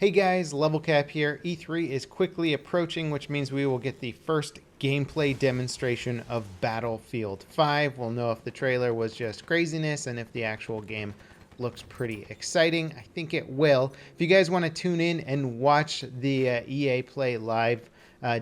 Hey guys, Level Cap here. E3 is quickly approaching, which means we will get the first gameplay demonstration of Battlefield 5. We'll know if the trailer was just craziness and if the actual game looks pretty exciting. I think it will. If you guys want to tune in and watch the EA Play Live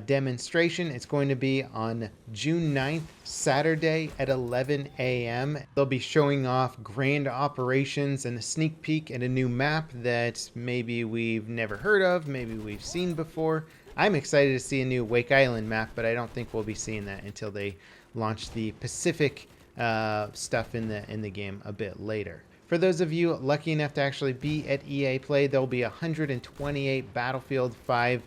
demonstration, it's going to be on June 9th, Saturday at 11 a.m. They'll be showing off grand operations and a sneak peek at a new map that maybe we've never heard of, maybe we've seen before. I'm excited to see a new Wake Island map, but I don't think we'll be seeing that until they launch the Pacific stuff in the game a bit later. For those of you lucky enough to actually be at EA Play, there'll be 128 Battlefield 5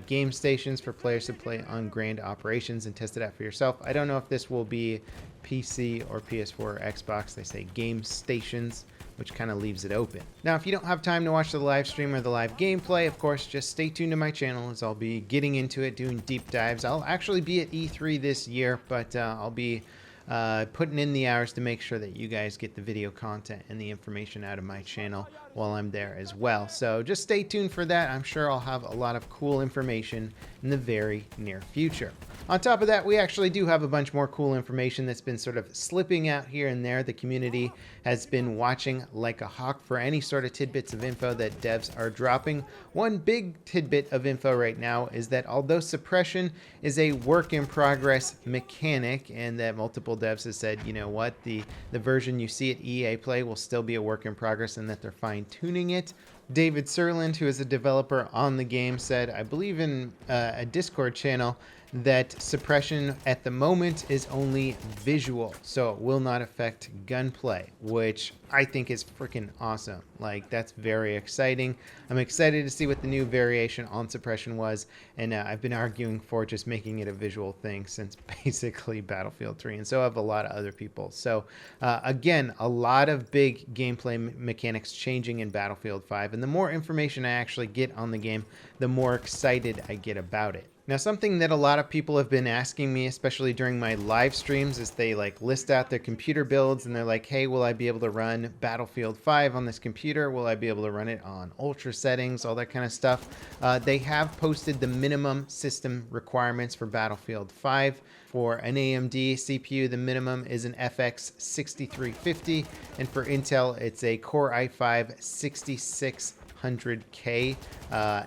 game stations for players to play on grand operations and test it out for yourself. I don't know if this will be PC or PS4 or Xbox. They say game stations, which kind of leaves it open. Now, if you don't have time to watch the live stream or the live gameplay, of course, just stay tuned to my channel as I'll be getting into it, doing deep dives. I'll actually be at E3 this year, but I'll be putting in the hours to make sure that you guys get the video content and the information out of my channel while I'm there as well. So just stay tuned for that. I'm sure I'll have a lot of cool information in the very near future. On top of that, we actually do have a bunch more cool information that's been sort of slipping out here and there. The community has been watching like a hawk for any sort of tidbits of info that devs are dropping. One big tidbit of info right now is that although Suppression is a work in progress mechanic, and that multiple devs have said, you know what, the version you see at EA Play will still be a work in progress and that they're fine tuning it. David Serland, who is a developer on the game, said, I believe in a Discord channel, that Suppression at the moment is only visual, so it will not affect gunplay, which I think is freaking awesome. Like, that's very exciting. I'm excited to see what the new variation on Suppression was, and I've been arguing for just making it a visual thing since basically Battlefield 3, and so have a lot of other people. So again, a lot of big gameplay mechanics changing in Battlefield 5, and the more information I actually get on the game, the more excited I get about it. Now, something that a lot of people have been asking me, especially during my live streams, is they like list out their computer builds and they're like, hey, will I be able to run Battlefield 5 on this computer? Will I be able to run it on ultra settings, all that kind of stuff? They have posted the minimum system requirements for Battlefield 5. For an AMD CPU, the minimum is an FX 6350, and for Intel, it's a Core i5 6600K,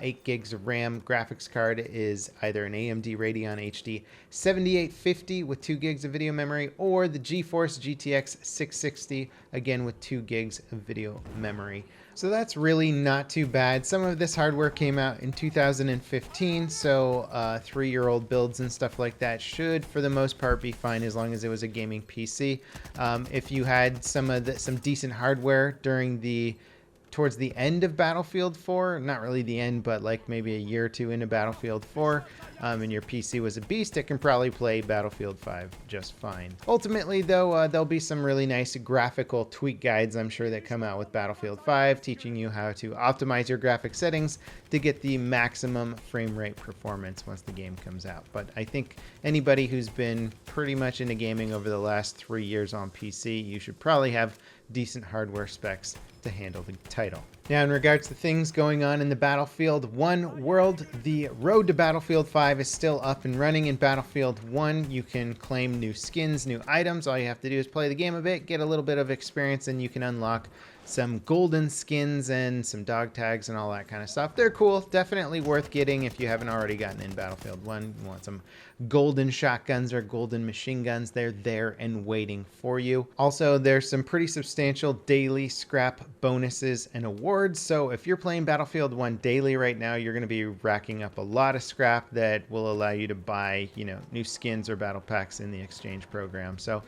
8 gigs of RAM. Graphics card is either an AMD Radeon HD 7850 with 2 gigs of video memory, or the GeForce GTX 660, again with 2 gigs of video memory. So that's really not too bad. Some of this hardware came out in 2015, so 3-year-old builds and stuff like that should, for the most part, be fine as long as it was a gaming PC. If you had some decent hardware towards the end of Battlefield 4, not really the end, but like maybe a year or two into Battlefield 4, and your PC was a beast, it can probably play Battlefield 5 just fine. Ultimately, though, there'll be some really nice graphical tweak guides, I'm sure, that come out with Battlefield 5, teaching you how to optimize your graphic settings to get the maximum frame rate performance once the game comes out. But I think anybody who's been pretty much into gaming over the last 3 years on PC, you should probably have decent hardware specs to handle the title. Now, in regards to things going on in the Battlefield 1 world, the road to Battlefield 5 is still up and running. In Battlefield 1, you can claim new skins, new items. All you have to do is play the game a bit, get a little bit of experience, and you can unlock some golden skins and some dog tags and all that kind of stuff. They're cool, definitely worth getting if you haven't already gotten in Battlefield 1. You want some golden shotguns or golden machine guns, they're there and waiting for you. Also, there's some pretty substantial daily scrap bonuses and awards. So if you're playing Battlefield 1 daily right now, you're going to be racking up a lot of scrap that will allow you to buy, new skins or battle packs in the exchange program. So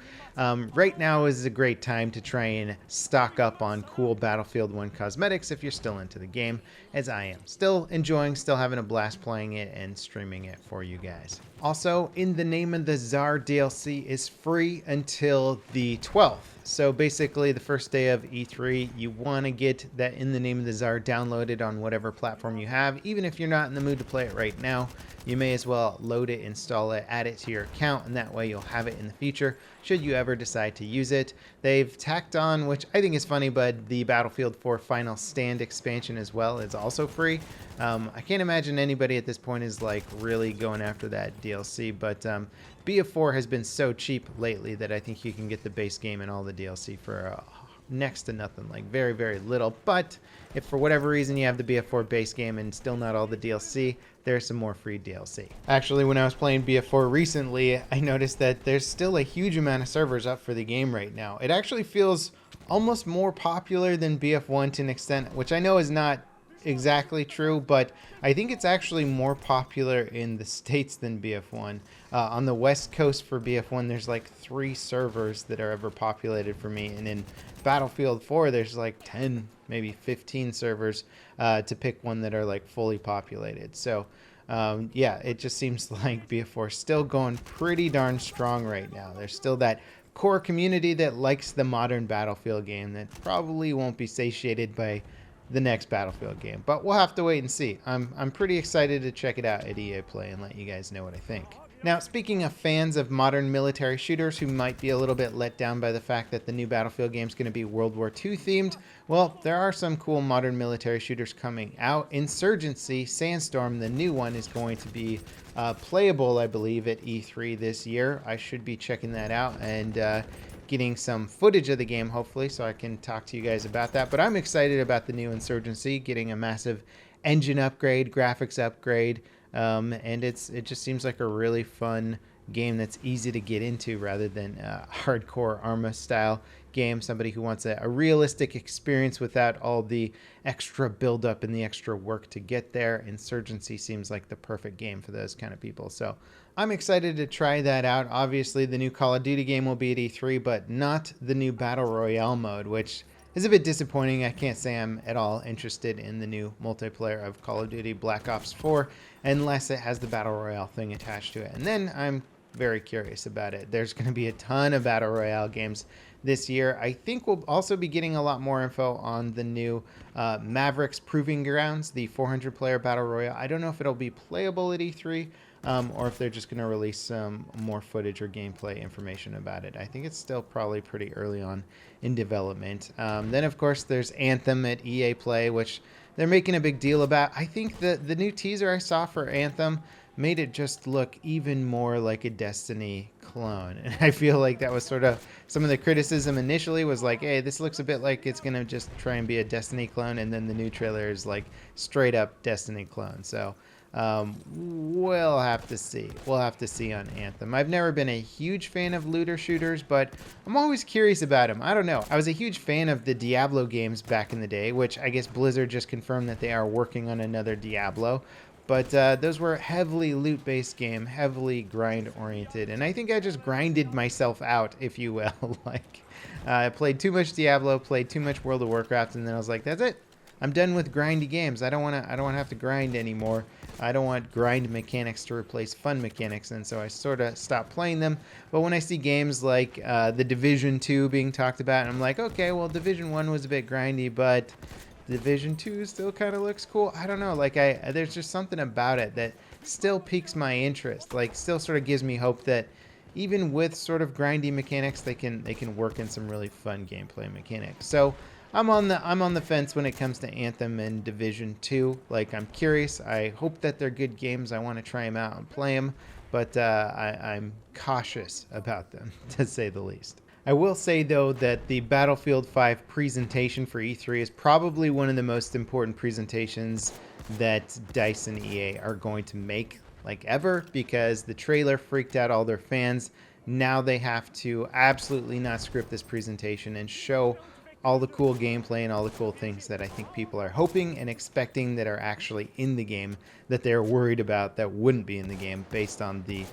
right now is a great time to try and stock up on cool Battlefield 1 cosmetics if you're still into the game, as I am. Still enjoying, still having a blast playing it and streaming it for you guys. Also, In the Name of the Tsar DLC is free until the 12th. So basically, the first day of E3, you want to get that In the Name of the Tsar downloaded on whatever platform you have. Even if you're not in the mood to play it right now, you may as well load it, install it, add it to your account, and that way you'll have it in the future should you ever decide to use it. They've tacked on, which I think is funny, but the Battlefield 4 Final Stand expansion as well is also free. I can't imagine anybody at this point is like really going after that DLC, but BF4 has been so cheap lately that I think you can get the base game and all the DLC for next to nothing, like very, very little. But if for whatever reason you have the BF4 base game and still not all the DLC, there's some more free DLC. Actually, when I was playing BF4 recently, I noticed that there's still a huge amount of servers up for the game right now. It actually feels almost more popular than BF1 to an extent, which I know is not exactly true, but I think it's actually more popular in the States than BF1. On the West Coast for BF1, there's like 3 servers that are ever populated for me, and in Battlefield 4, there's like 10, maybe 15 servers to pick one that are like fully populated. So yeah, it just seems like BF4 is still going pretty darn strong right now. There's still that core community that likes the modern Battlefield game that probably won't be satiated by the next Battlefield game, but we'll have to wait and see. I'm pretty excited to check it out at EA Play and let you guys know what I think. Now, speaking of fans of modern military shooters who might be a little bit let down by the fact that the new Battlefield game is going to be World War II themed, well, there are some cool modern military shooters coming out. Insurgency Sandstorm, the new one, is going to be playable, I believe, at E3 this year. I should be checking that out and getting some footage of the game, hopefully, so I can talk to you guys about that. But I'm excited about the new Insurgency, getting a massive engine upgrade, graphics upgrade, and it just seems like a really fun game that's easy to get into rather than a hardcore Arma style game. Somebody who wants a realistic experience without all the extra buildup and the extra work to get there. Insurgency seems like the perfect game for those kind of people. So I'm excited to try that out. Obviously, the new Call of Duty game will be at E3, but not the new Battle Royale mode, which is a bit disappointing. I can't say I'm at all interested in the new multiplayer of Call of Duty Black Ops 4 unless it has the Battle Royale thing attached to it. And then I'm very curious about it. There's going to be a ton of Battle Royale games this year. I think we'll also be getting a lot more info on the new Mavericks Proving Grounds, the 400-player Battle Royale. I don't know if it'll be playable at E3 or if they're just going to release some more footage or gameplay information about it. I think it's still probably pretty early on in development. Then, of course, there's Anthem at EA Play, which they're making a big deal about. I think the new teaser I saw for Anthem made it just look even more like a Destiny clone. And I feel like that was sort of some of the criticism initially was like, hey, this looks a bit like it's going to just try and be a Destiny clone. And then the new trailer is like straight up Destiny clone. So we'll have to see. We'll have to see on Anthem. I've never been a huge fan of looter shooters, but I'm always curious about them. I don't know. I was a huge fan of the Diablo games back in the day, which I guess Blizzard just confirmed that they are working on another Diablo. But those were heavily loot-based game, heavily grind-oriented, and I think I just grinded myself out, if you will. Like, I played too much Diablo, played too much World of Warcraft, and then I was like, that's it. I'm done with grindy games. I don't want to have to grind anymore. I don't want grind mechanics to replace fun mechanics, and so I sort of stopped playing them. But when I see games like the Division 2 being talked about, I'm like, okay, well, Division 1 was a bit grindy, but Division 2 still kind of looks cool. I don't know, like there's just something about it that still piques my interest, like still sort of gives me hope that even with sort of grindy mechanics, they can work in some really fun gameplay mechanics. So I'm on the fence when it comes to Anthem and Division 2. Like, I'm curious. I hope that they're good games. I want to try them out and play them, but I'm cautious about them, to say the least. I will say, though, that the Battlefield 5 presentation for E3 is probably one of the most important presentations that DICE and EA are going to make, like, ever, because the trailer freaked out all their fans. Now they have to absolutely not script this presentation and show all the cool gameplay and all the cool things that I think people are hoping and expecting that are actually in the game that they're worried about that wouldn't be in the game based on the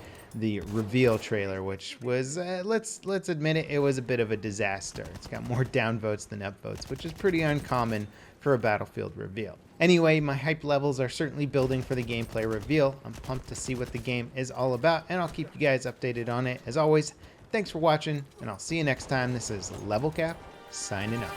reveal trailer, which was, let's admit it, it was a bit of a disaster. It's got more downvotes than upvotes, which is pretty uncommon for a Battlefield reveal. Anyway, my hype levels are certainly building for the gameplay reveal. I'm pumped to see what the game is all about, and I'll keep you guys updated on it. As always, thanks for watching, and I'll see you next time. This is Level Cap, signing off.